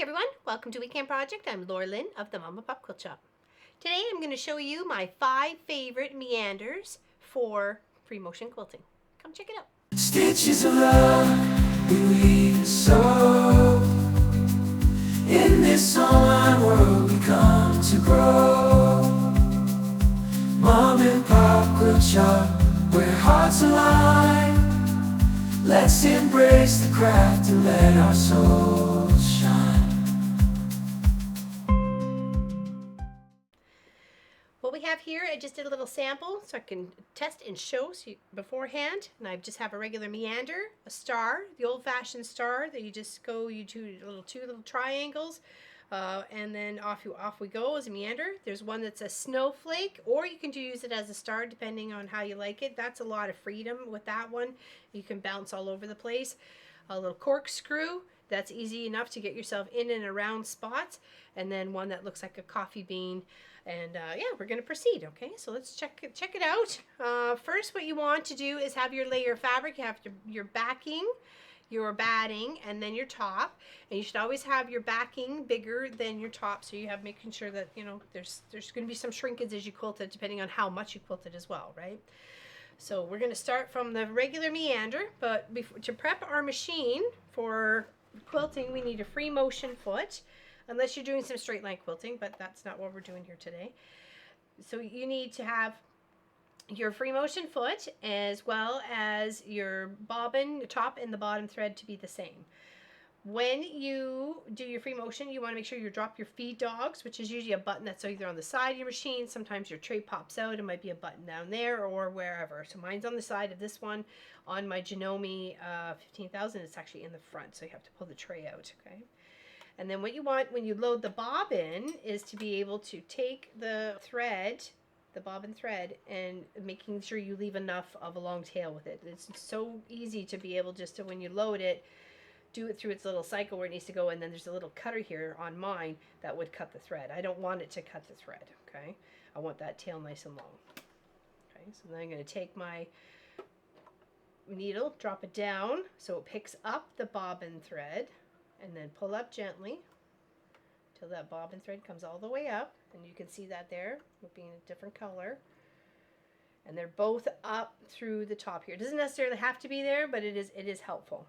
everyone, welcome to Weekend Project. I'm Laura Lynn of the Mama Pop Quilt Shop. Today I'm going to show you my 5 favorite meanders for free motion quilting. Come check it out. Stitches of love we weave so in this online world we come to grow. Mom and Pop Quilt Shop, where hearts align. Let's embrace the craft and let our souls shine. What we have here, I just did a little sample so I can test and show beforehand. And I just have a regular meander, a star, the old-fashioned star that you do two little triangles, and then off we go as a meander. There's one that's a snowflake, or you can use it as a star depending on how you like it. That's a lot of freedom with that one. You can bounce all over the place. A little corkscrew, that's easy enough to get yourself in and around spots. And then one that looks like a coffee bean. And yeah, we're going to proceed. Okay, so let's check it out. First, what you want to do is have your layer of fabric. You have your backing, your batting, and then your top. And you should always have your backing bigger than your top, so you have making sure that, you know, there's going to be some shrinkage as you quilt it, depending on how much you quilt it as well, right? So we're going to start from the regular meander, but to prep our machine for quilting, we need a free motion foot, unless you're doing some straight line quilting, but that's not what we're doing here today. So you need to have your free motion foot as well as your bobbin, the top and the bottom thread to be the same. When you do your free motion, you want to make sure you drop your feed dogs, which is usually a button that's either on the side of your machine. Sometimes your tray pops out. It might be a button down there or wherever. So mine's on the side of this one. On my Janome 15,000, it's actually in the front, so you have to pull the tray out, okay? And then what you want when you load the bobbin is to be able to take the thread, the bobbin thread, and making sure you leave enough of a long tail with it. It's so easy to be able just to, when you load it, do it through its little cycle where it needs to go, and then there's a little cutter here on mine that would cut the thread. I don't want it to cut the thread, okay? I want that tail nice and long. Okay, so then I'm going to take my needle, drop it down so it picks up the bobbin thread, and then pull up gently till that bobbin thread comes all the way up, and you can see that there being a different color. And they're both up through the top here. It doesn't necessarily have to be there, but it is helpful.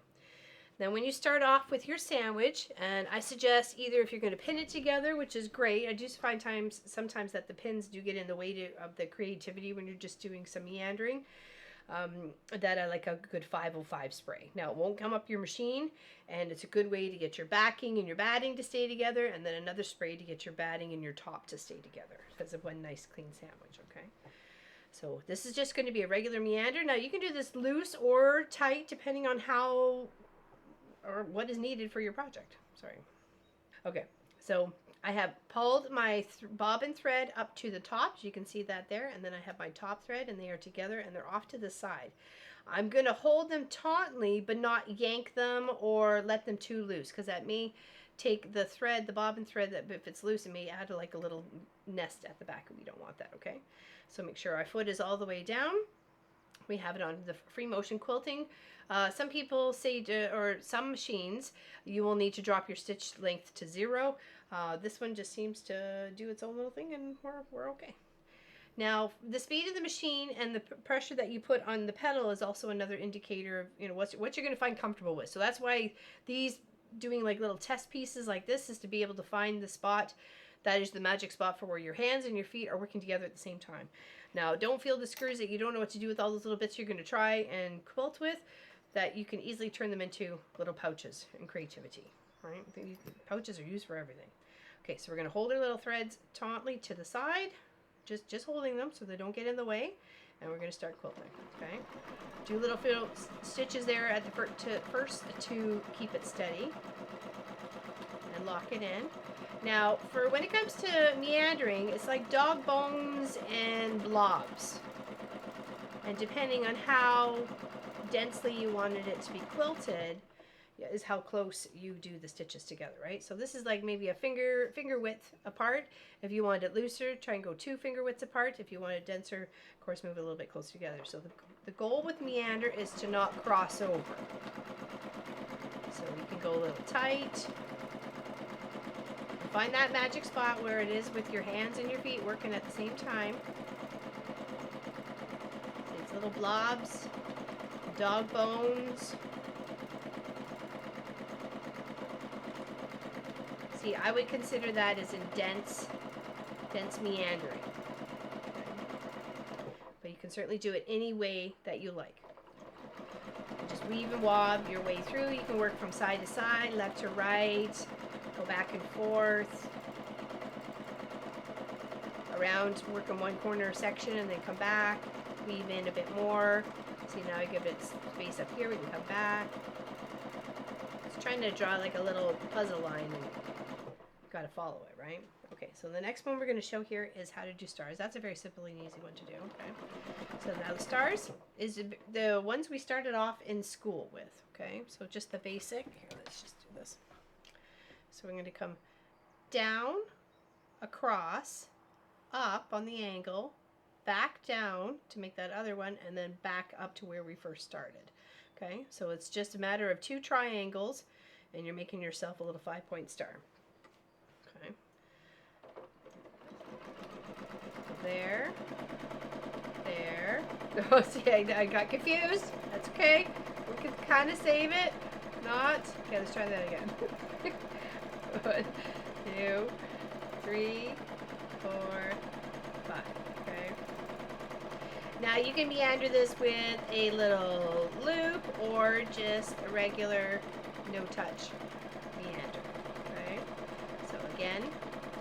Then when you start off with your sandwich, and I suggest either if you're going to pin it together, which is great. I do find sometimes that the pins do get in the way of the creativity when you're just doing some meandering. That I like a good 505 spray. Now it won't come up your machine, and it's a good way to get your backing and your batting to stay together, and then another spray to get your batting and your top to stay together. That's a one nice clean sandwich, okay? So this is just going to be a regular meander. Now you can do this loose or tight depending on how or what is needed for your project. Sorry. Okay, so I have pulled my bobbin thread up to the top, as you can see that there, and then I have my top thread, and they are together, and they're off to the side. I'm going to hold them tautly, but not yank them or let them too loose, because that may take the thread, the bobbin thread, that if it's loose, it may add like a little nest at the back, and we don't want that, okay? So make sure our foot is all the way down. We have it on the free motion quilting. Some people say, or some machines, you will need to drop your stitch length to 0. This one just seems to do its own little thing, and we're okay. Now, the speed of the machine and the pressure that you put on the pedal is also another indicator of, you know, what you're going to find comfortable with. So that's why these doing like little test pieces like this is to be able to find the spot that is the magic spot for where your hands and your feet are working together at the same time. Now, don't feel discouraged that you don't know what to do with all those little bits you're going to try and quilt with, that you can easily turn them into little pouches in creativity, right? Pouches are used for everything. Okay, so we're going to hold our little threads tautly to the side, just holding them so they don't get in the way, and we're going to start quilting, okay? Do little stitches there at the first to keep it steady, and lock it in. Now, for when it comes to meandering, it's like dog bones and blobs. And depending on how densely you wanted it to be quilted, is how close you do the stitches together, right? So this is like maybe a finger width apart. If you want it looser, try and go 2 finger widths apart. If you want it denser, of course, move it a little bit closer together. So the goal with meander is to not cross over. So you can go a little tight, find that magic spot where it is with your hands and your feet working at the same time. These little blobs, dog bones. See, I would consider that as in dense meandering. But you can certainly do it any way that you like. Just weave and wob your way through. You can work from side to side, left to right, go back and forth, around, work in one corner section and then come back, weave in a bit more. See, now I give it space up here, we can come back. Just trying to draw like a little puzzle line and got to follow it, right? Okay, so the next one we're going to show here is how to do stars. That's a very simple and easy one to do, okay? So now the stars is the ones we started off in school with, okay? So just the basic. Here, let's just do this. So we're going to come down, across, up on the angle, back down to make that other one, and then back up to where we first started, okay? So it's just a matter of 2 triangles, and you're making yourself a little 5-point star. There. Oh, see, I got confused. That's okay. We can kind of save it. Not. Okay, let's try that again. 1, 2, 3, 4, 5. Okay. Now you can meander this with a little loop or just a regular no-touch meander. Okay. So again,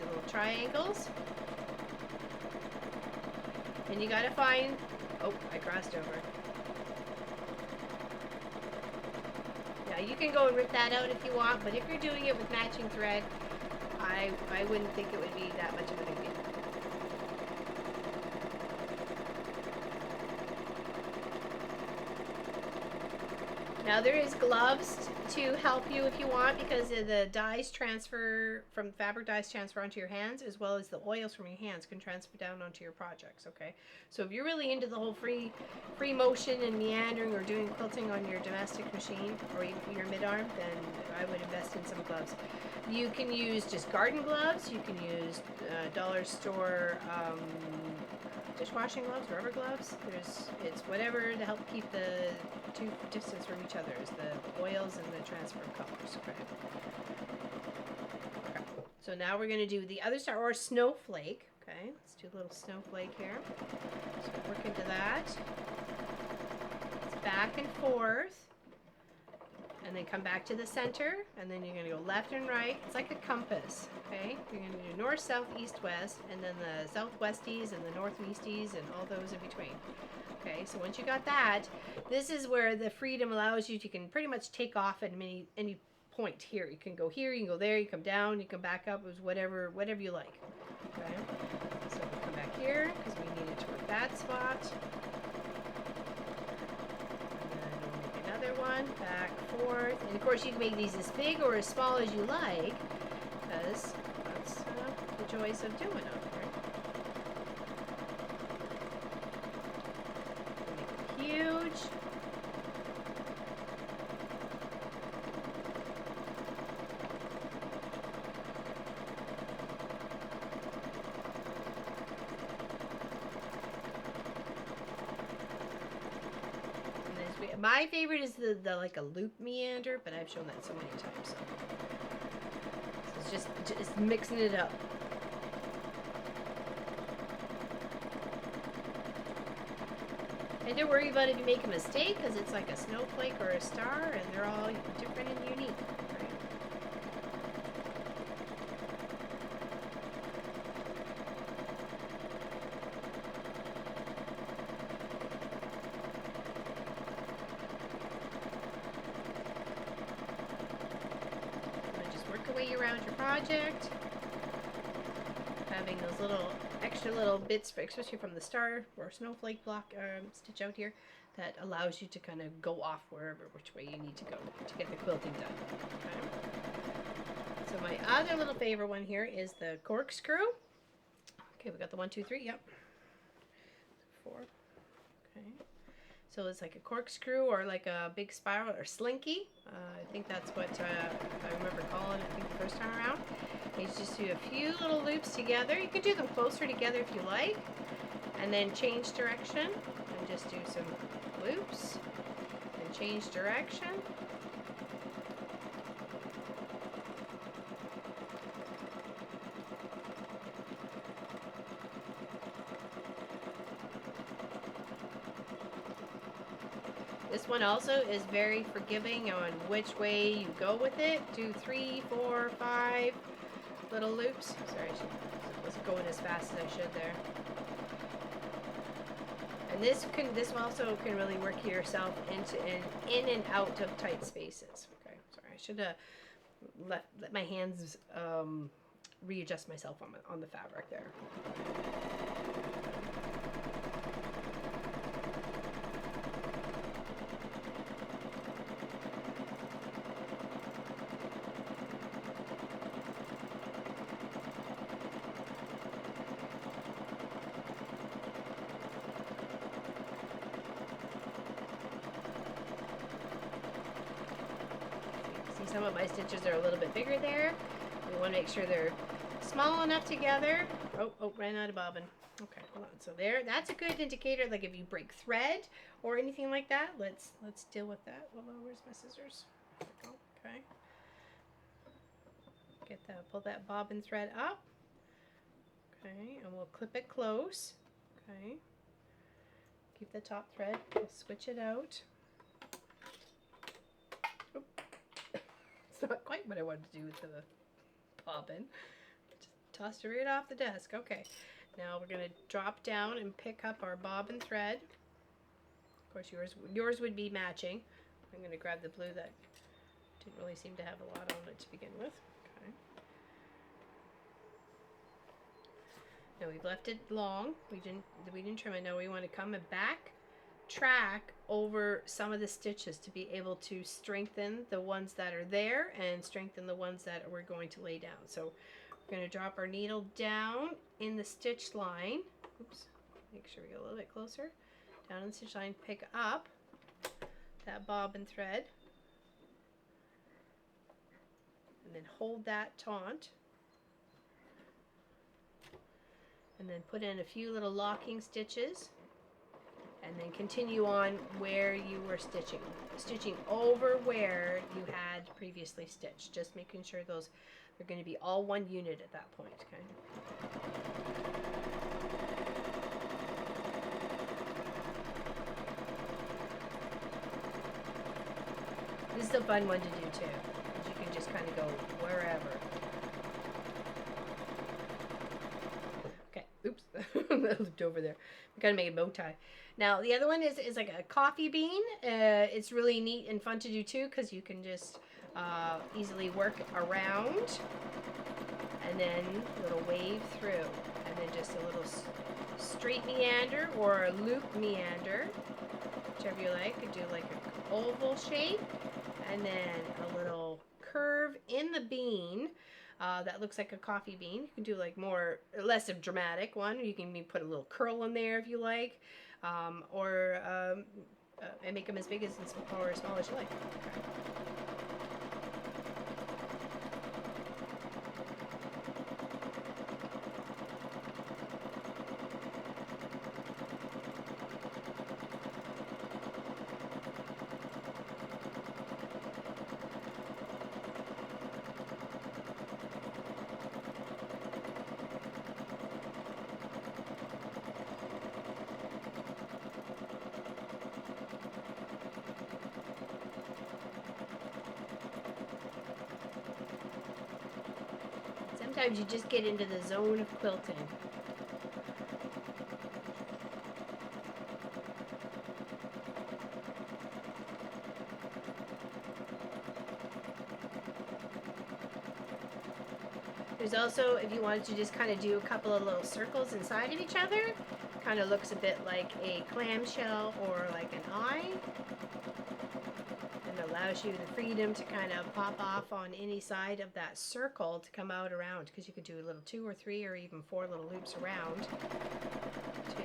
the little triangles. And you gotta find, oh, I crossed over. Now you can go and rip that out if you want, but if you're doing it with matching thread, I wouldn't think it would be that much of a big deal. Now there is gloves to help you if you want, because the dyes transfer from fabric dyes transfer onto your hands, as well as the oils from your hands can transfer down onto your projects. Okay, so if you're really into the whole free motion and meandering or doing quilting on your domestic machine or your mid-arm, then I would invest in some gloves. You can use just garden gloves. You can use dollar store dishwashing gloves, rubber gloves. It's whatever to help keep the two distance from each other, is the oils and the transfer of colors. Okay. So now we're going to do the other star, or snowflake. Okay, let's do a little snowflake here. So work into that. It's back and forth, and then come back to the center, and then you're going to go left and right. It's like a compass. Okay, you're going to do north, south, east, west, and then the southwesties and the northeasties and all those in between. Okay, so once you got that, this is where the freedom allows you to, can pretty much take off at any point here. You can go here, you can go there, you come down, you come back up, it was whatever you like. Okay, so we'll come back here because we needed to work that spot. And then we'll make another one, back, forth, and of course you can make these as big or as small as you like, because that's the joys of doing them. Huge. My favorite is the like a loop meander, but I've shown that so many times. So it's just mixing it up. And don't worry about if you make a mistake, because it's like a snowflake or a star, and they're all different and unique. Right? So just work your way around your project, having those extra little bits, especially from the star or snowflake block stitch out here, that allows you to kind of go off which way you need to go to get the quilting done. Okay. So my other little favorite one here is the corkscrew. Okay, we got the 1, 2, 3. Yep. 4. Okay. So it's like a corkscrew or like a big spiral or slinky. I think that's what I remember calling it, I think, the first time around. You just do a few little loops together. You could do them closer together if you like, and then change direction and just do some loops and change direction. This one also is very forgiving on which way you go with it. Do 3, 4, 5 little loops. Sorry, I wasn't going as fast as I should there. And this one also can really work yourself in and out of tight spaces. Okay, sorry, I should have let my hands readjust myself on the fabric there. Some of my stitches are a little bit bigger there. We want to make sure they're small enough together. Oh, ran out of bobbin. Okay, hold on. So there, that's a good indicator. Like if you break thread or anything like that, let's deal with that. Well, where's my scissors? Okay. Get that, pull that bobbin thread up. Okay, and we'll clip it close. Okay. Keep the top thread. We'll switch it out. Not quite what I wanted to do with the bobbin. Just tossed it right off the desk. Okay, now we're going to drop down and pick up our bobbin thread. Of course, yours would be matching. I'm going to grab the blue that didn't really seem to have a lot on it to begin with. Okay. Now we've left it long. We didn't trim it. Now we want to come back track over some of the stitches to be able to strengthen the ones that are there and strengthen the ones that we're going to lay down. So we're going to drop our needle down in the stitch line. Oops, make sure we get a little bit closer. Down in the stitch line, pick up that bobbin thread and then hold that taut and then put in a few little locking stitches. And then continue on where you were stitching over where you had previously stitched. Just making sure those are going to be all one unit at that point. Okay. This is a fun one to do too, because you can just kind of go wherever. Okay. Oops, that looped over there. We gotta make a bow tie. Now the other one is like a coffee bean. It's really neat and fun to do too, because you can just easily work around and then a little wave through, and then just a little straight meander or a loop meander, whichever you like. You could do like an oval shape and then a little curve in the bean. That looks like a coffee bean. You can do like less of dramatic one. You can maybe put a little curl in there if you like, and make them as big as or as small as you like. Sometimes you just get into the zone of quilting. There's also, if you wanted to just kind of do a couple of little circles inside of each other, kind of looks a bit like a clamshell or like an eye. Allows you the freedom to kind of pop off on any side of that circle to come out around, because you could do a little 2 or 3 or even 4 little loops around. 2,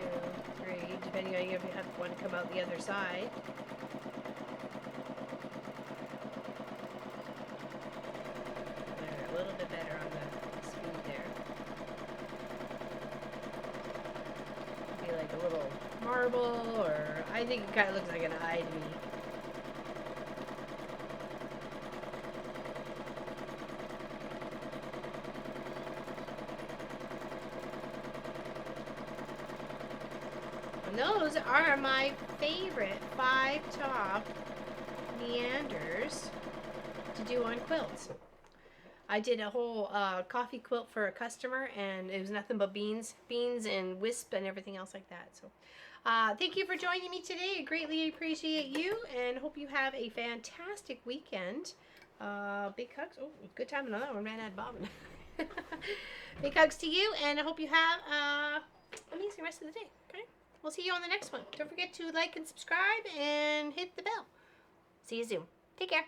3, depending on if you have one come out the other side. There, a little bit better on the speed. like a little marble, or I think it kind of looks like an eye to me. And those are my favorite 5 top meanders to do on quilts. I did a whole coffee quilt for a customer, and it was nothing but beans and wisp and everything else like that. So thank you for joining me today. I greatly appreciate you, and hope you have a fantastic weekend. Big hugs. Oh, good time on that one. Ran out of bobbin. Big hugs to you, and I hope you have an amazing rest of the day. Okay? We'll see you on the next one. Don't forget to like and subscribe and hit the bell. See you soon. Take care.